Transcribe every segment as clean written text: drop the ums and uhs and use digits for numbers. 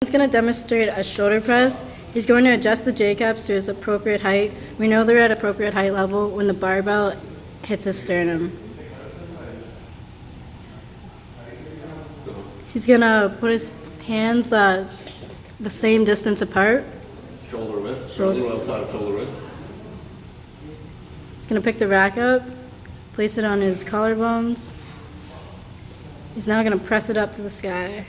He's going to demonstrate a shoulder press. He's going to adjust the J-caps to his appropriate height. We know they're at appropriate height level when the barbell hits his sternum. He's going to put his hands the same distance apart. Shoulder width. Shoulder. A little outside of shoulder width. He's going to pick the rack up, place it on his collarbones. He's now going to press it up to the sky.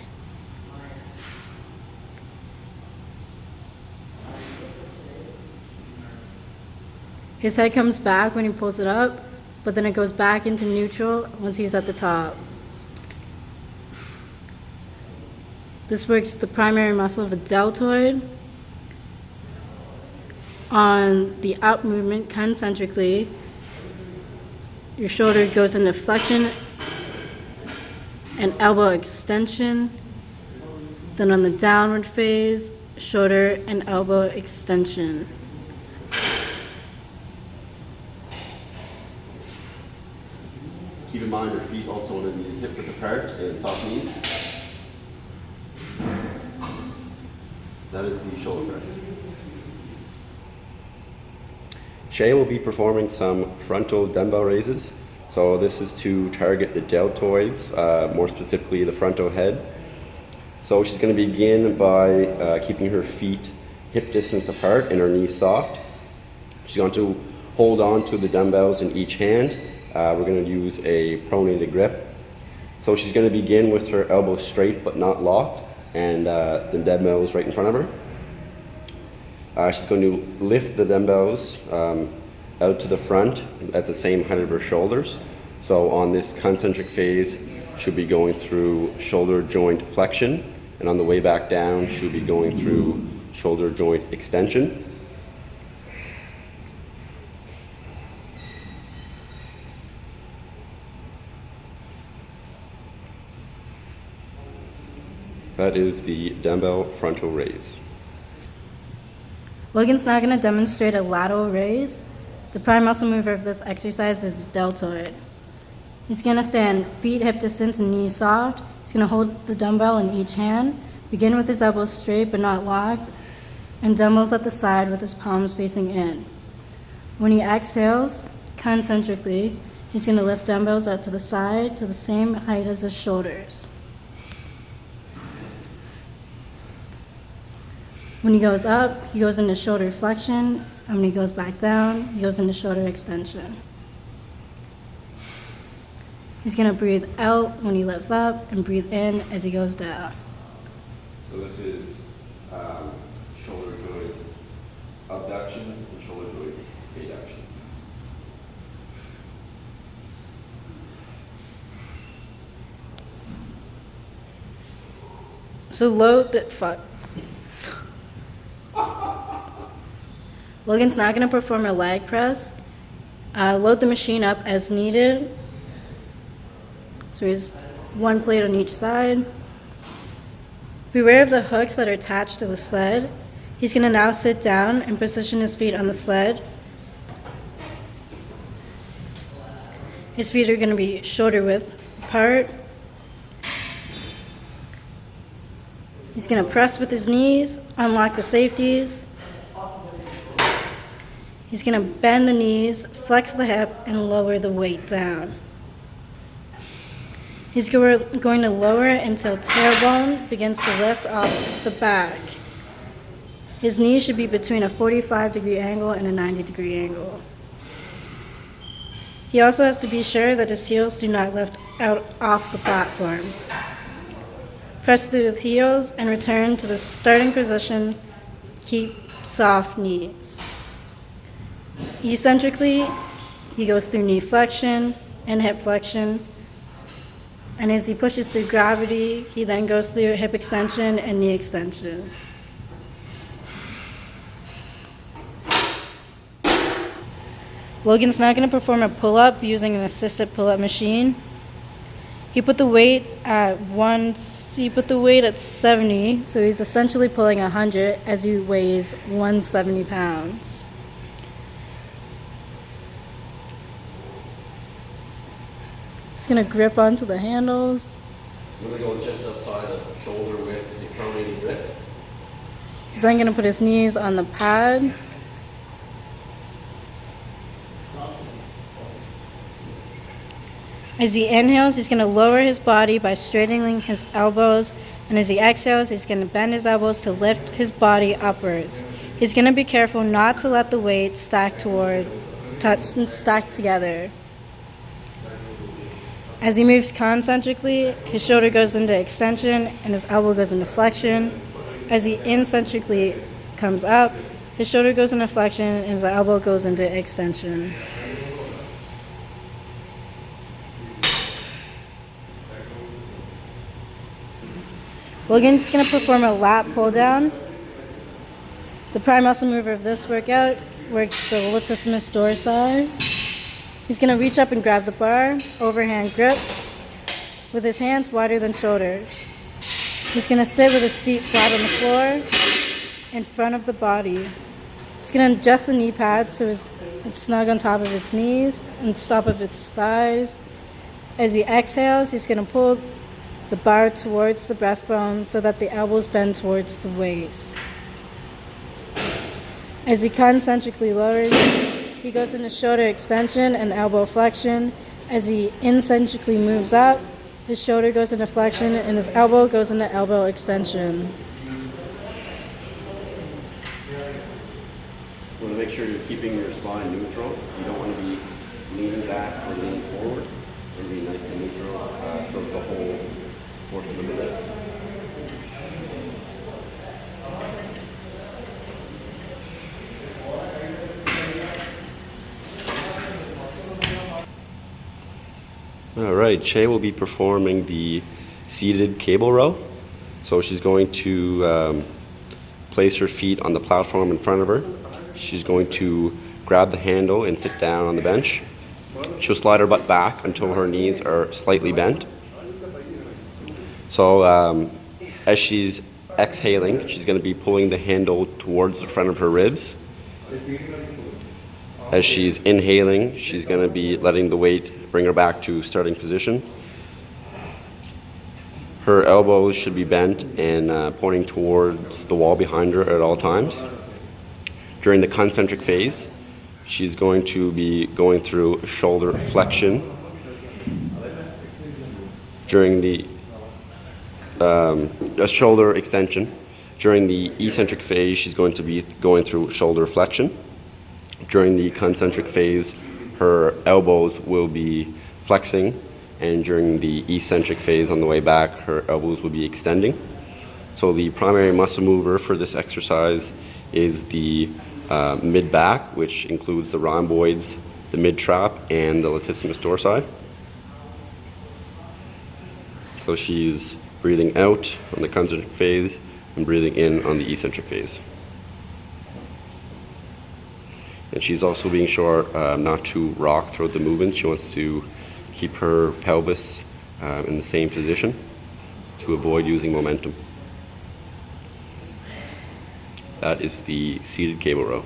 His head comes back when he pulls it up, but then it goes back into neutral once he's at the top. This works the primary muscle of the deltoid. On the up movement, concentrically, your shoulder goes into flexion and elbow extension. Then on the downward phase, shoulder and elbow extension. Keep in mind your feet also want to be hip width apart and soft knees. That is the shoulder press. Shea will be performing some frontal dumbbell raises. So this is to target the deltoids, more specifically the frontal head. So she's going to begin by keeping her feet hip distance apart and her knees soft. She's going to hold on to the dumbbells in each hand. We're going to use a pronated grip. So she's going to begin with her elbows straight but not locked, and the dumbbells right in front of her. She's going to lift the dumbbells out to the front at the same height of her shoulders. So on this concentric phase, she'll be going through shoulder joint flexion, and on the way back down, she'll be going through shoulder joint extension. That is the dumbbell frontal raise. Logan's now going to demonstrate a lateral raise. The prime muscle mover of this exercise is deltoid. He's going to stand feet hip distance and knees soft. He's going to hold the dumbbell in each hand, begin with his elbows straight but not locked, and dumbbells at the side with his palms facing in. When he exhales, concentrically, he's going to lift dumbbells out to the side to the same height as his shoulders. When he goes up, he goes into shoulder flexion, and when he goes back down, he goes into shoulder extension. He's going to breathe out when he lifts up and breathe in as he goes down. So this is shoulder joint abduction and shoulder joint adduction. So Logan's now going to perform a leg press. Load the machine up as needed. So he's one plate on each side. Beware of the hooks that are attached to the sled. He's going to now sit down and position his feet on the sled. His feet are going to be shoulder width apart. He's going to press with his knees, unlock the safeties. He's going to bend the knees, flex the hip, and lower the weight down. He's going to lower it until tailbone begins to lift off the back. His knees should be between a 45-degree angle and a 90-degree angle. He also has to be sure that his heels do not lift out off the platform. Press through the heels and return to the starting position. Keep soft knees. Eccentrically, he goes through knee flexion and hip flexion. And as he pushes through gravity, he then goes through hip extension and knee extension. Logan's now going to perform a pull-up using an assisted pull-up machine. He put the weight at 70, so he's essentially pulling 100 as he weighs 170 pounds. He's going to grip onto the handles. I'm going to go just outside of shoulder width pronate grip. He's then going to put his knees on the pad. As he inhales, he's going to lower his body by straightening his elbows. And as he exhales, he's going to bend his elbows to lift his body upwards. He's going to be careful not to let the weight stack together. As he moves concentrically, his shoulder goes into extension and his elbow goes into flexion. As he incentrically comes up, his shoulder goes into flexion and his elbow goes into extension. Logan's going to perform a lat pull down. The prime muscle mover of this workout works the latissimus dorsi. He's going to reach up and grab the bar, overhand grip, with his hands wider than shoulders. He's going to sit with his feet flat on the floor, in front of the body. He's going to adjust the knee pads so it's snug on top of his knees and top of his thighs. As he exhales, he's going to pull the bar towards the breastbone so that the elbows bend towards the waist. As he concentrically lowers, he goes into shoulder extension and elbow flexion. As he incentrically moves up, his shoulder goes into flexion and his elbow goes into elbow extension. You want to make sure you're keeping your spine neutral. You don't want to be leaning back or leaning forward. You want to be nice and neutral throughout the whole portion of the lift. All right, Shea will be performing the seated cable row. So she's going to place her feet on the platform in front of her. She's going to grab the handle and sit down on the bench. She'll slide her butt back until her knees are slightly bent. So as she's exhaling, she's going to be pulling the handle towards the front of her ribs. As she's inhaling, she's going to be letting the weight bring her back to starting position. Her elbows should be bent and pointing towards the wall behind her at all times. During the concentric phase, she's going to be going through shoulder flexion. During the shoulder extension. During the eccentric phase, she's going to be going through shoulder flexion. During the concentric phase, her elbows will be flexing, and during the eccentric phase on the way back, her elbows will be extending. So the primary muscle mover for this exercise is the mid-back, which includes the rhomboids, the mid-trap, and the latissimus dorsi. So she's breathing out on the concentric phase and breathing in on the eccentric phase. And she's also being sure not to rock throughout the movement. She wants to keep her pelvis in the same position to avoid using momentum. That is the seated cable row.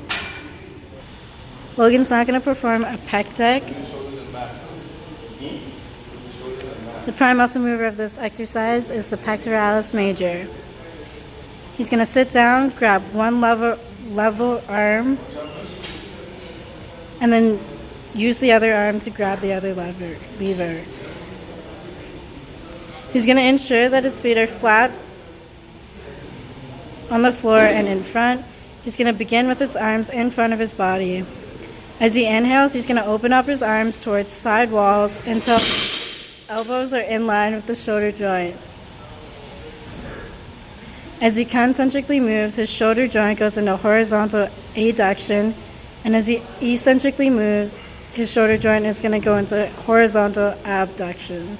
Logan's not going to perform a pec deck. The prime muscle mover of this exercise is the pectoralis major. He's going to sit down, grab one level arm, and then use the other arm to grab the other lever. He's going to ensure that his feet are flat on the floor and in front. He's going to begin with his arms in front of his body. As he inhales, he's going to open up his arms towards side walls until elbows are in line with the shoulder joint. As he concentrically moves, his shoulder joint goes into horizontal adduction, and as he eccentrically moves, his shoulder joint is going to go into horizontal abduction.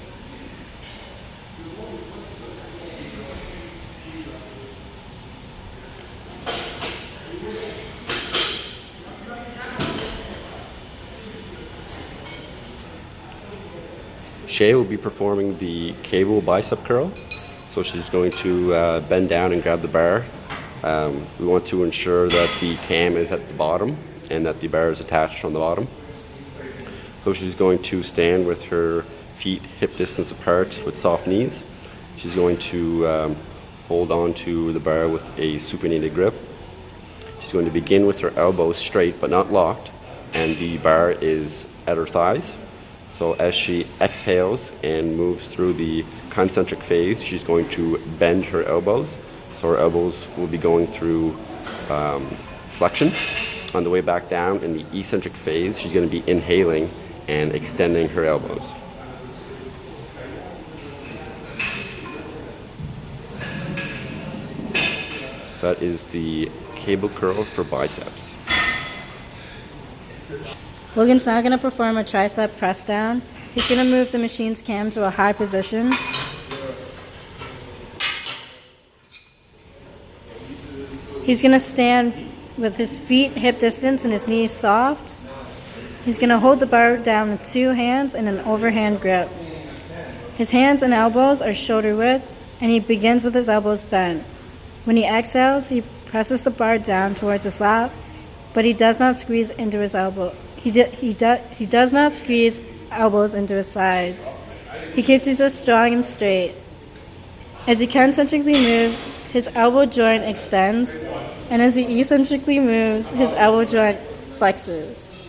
Shea will be performing the cable bicep curl. So she's going to bend down and grab the bar. We want to ensure that the cam is at the bottom and that the bar is attached from the bottom. So she's going to stand with her feet hip distance apart with soft knees. She's going to hold on to the bar with a supinated grip. She's going to begin with her elbows straight but not locked, and the bar is at her thighs. So as she exhales and moves through the concentric phase, she's going to bend her elbows. So her elbows will be going through flexion. On the way back down in the eccentric phase, she's going to be inhaling and extending her elbows. That is the cable curl for biceps. Logan's now going to perform a tricep press down. He's going to move the machine's cam to a high position. He's going to stand with his feet hip distance and his knees soft. He's going to hold the bar down with two hands in an overhand grip. His hands and elbows are shoulder width, and he begins with his elbows bent. When he exhales, he presses the bar down towards his lap, but he does not squeeze into his elbow. He does not squeeze elbows into his sides. He keeps his wrists strong and straight. As he concentrically moves, his elbow joint extends, and as he eccentrically moves, his elbow joint flexes.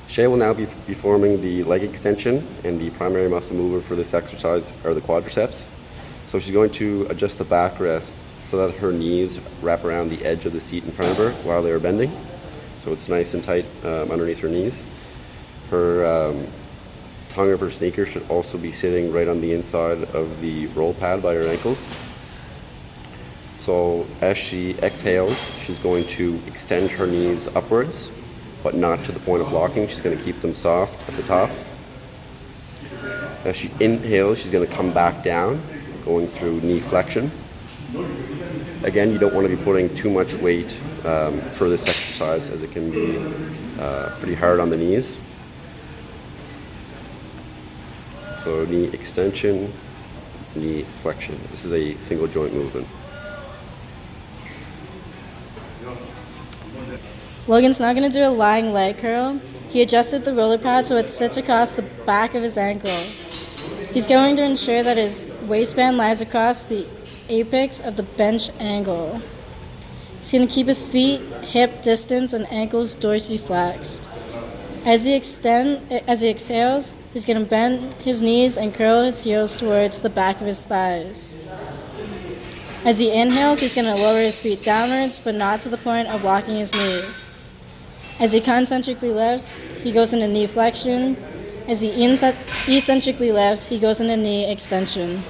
Shea will now be performing the leg extension, and the primary muscle mover for this exercise are the quadriceps. So she's going to adjust the backrest so that her knees wrap around the edge of the seat in front of her while they are bending. So it's nice and tight underneath her knees. Her tongue of her sneaker should also be sitting right on the inside of the roll pad by her ankles. So as she exhales, she's going to extend her knees upwards, but not to the point of locking. She's going to keep them soft at the top. As she inhales, she's going to come back down, going through knee flexion. Again, you don't want to be putting too much weight for this exercise, as it can be pretty hard on the knees. So knee extension, knee flexion. This is a single joint movement. Logan's now going to do a lying leg curl. He adjusted the roller pad so it sits across the back of his ankle. He's going to ensure that his waistband lies across the apex of the bench angle. He's going to keep his feet hip distance and ankles dorsiflexed. As he exhales, he's going to bend his knees and curl his heels towards the back of his thighs. As he inhales, he's going to lower his feet downwards, but not to the point of locking his knees. As he concentrically lifts, he goes into knee flexion. As he eccentrically lifts, he goes into knee extension.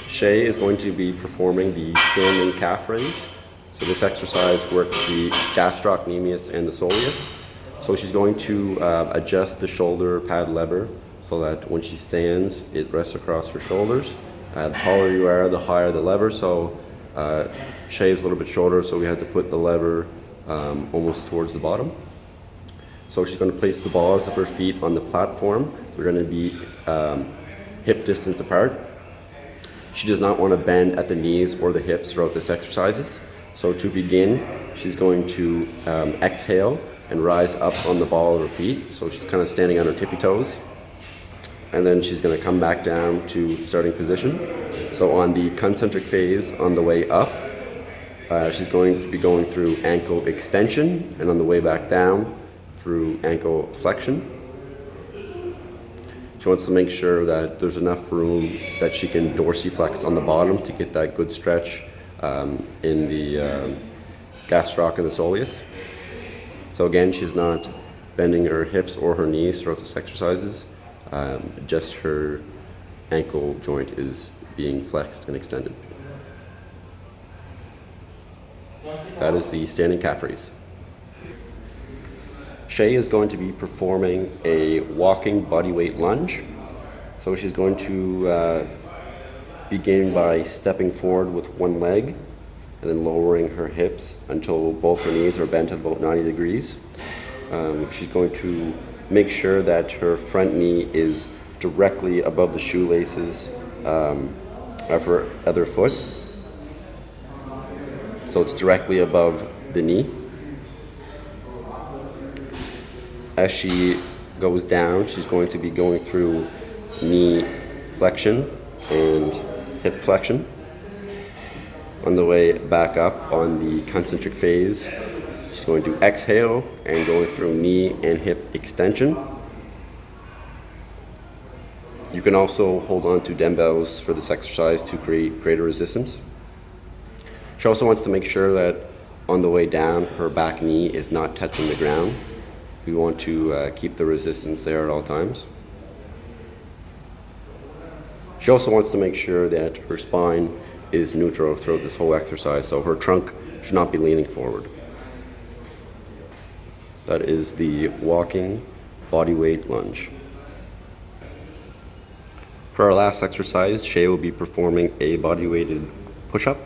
Shea is going to be performing the standing calf raise. So this exercise works the gastrocnemius and the soleus. So she's going to adjust the shoulder pad lever so that when she stands, it rests across her shoulders. The taller you are, the higher the lever. So Shea is a little bit shorter, so we had to put the lever almost towards the bottom. So she's going to place the balls of her feet on the platform. They're going to be hip distance apart. She does not want to bend at the knees or the hips throughout this exercises. So to begin, she's going to exhale and rise up on the ball of her feet. So she's kind of standing on her tippy toes. And then she's going to come back down to starting position. So on the concentric phase on the way up, she's going to be going through ankle extension, and on the way back down through ankle flexion. She wants to make sure that there's enough room that she can dorsiflex on the bottom to get that good stretch in the gastroc and the soleus. So again, she's not bending her hips or her knees throughout this exercises. Just her ankle joint is being flexed and extended. That is the standing calf raise. Shea is going to be performing a walking bodyweight lunge. So she's going to begin by stepping forward with one leg and then lowering her hips until both her knees are bent at about 90 degrees. She's going to make sure that her front knee is directly above the shoelaces of her other foot. So it's directly above the knee. As she goes down, she's going to be going through knee flexion and hip flexion. On the way back up on the concentric phase, she's going to exhale and going through knee and hip extension. You can also hold on to dumbbells for this exercise to create greater resistance. She also wants to make sure that on the way down, her back knee is not touching the ground. We want to keep the resistance there at all times. She also wants to make sure that her spine is neutral throughout this whole exercise, so her trunk should not be leaning forward. That is the walking body weight lunge. For our last exercise, Shea will be performing a body weighted push-up.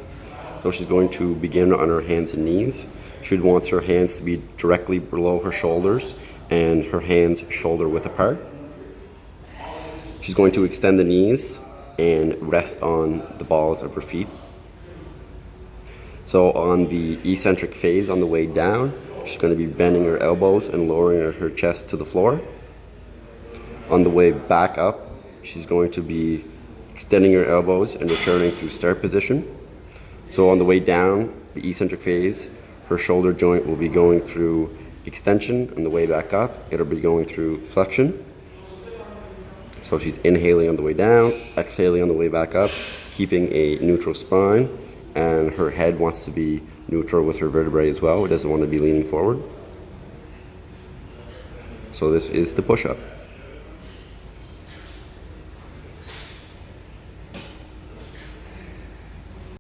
So she's going to begin on her hands and knees. She wants her hands to be directly below her shoulders and her hands shoulder width apart. She's going to extend the knees and rest on the balls of her feet. So on the eccentric phase on the way down, she's going to be bending her elbows and lowering her chest to the floor. On the way back up, she's going to be extending her elbows and returning to start position. So on the way down, the eccentric phase, her shoulder joint will be going through extension. On the way back up, it'll be going through flexion. So she's inhaling on the way down, exhaling on the way back up, keeping a neutral spine, and her head wants to be neutral with her vertebrae as well. It doesn't want to be leaning forward. So this is the push-up.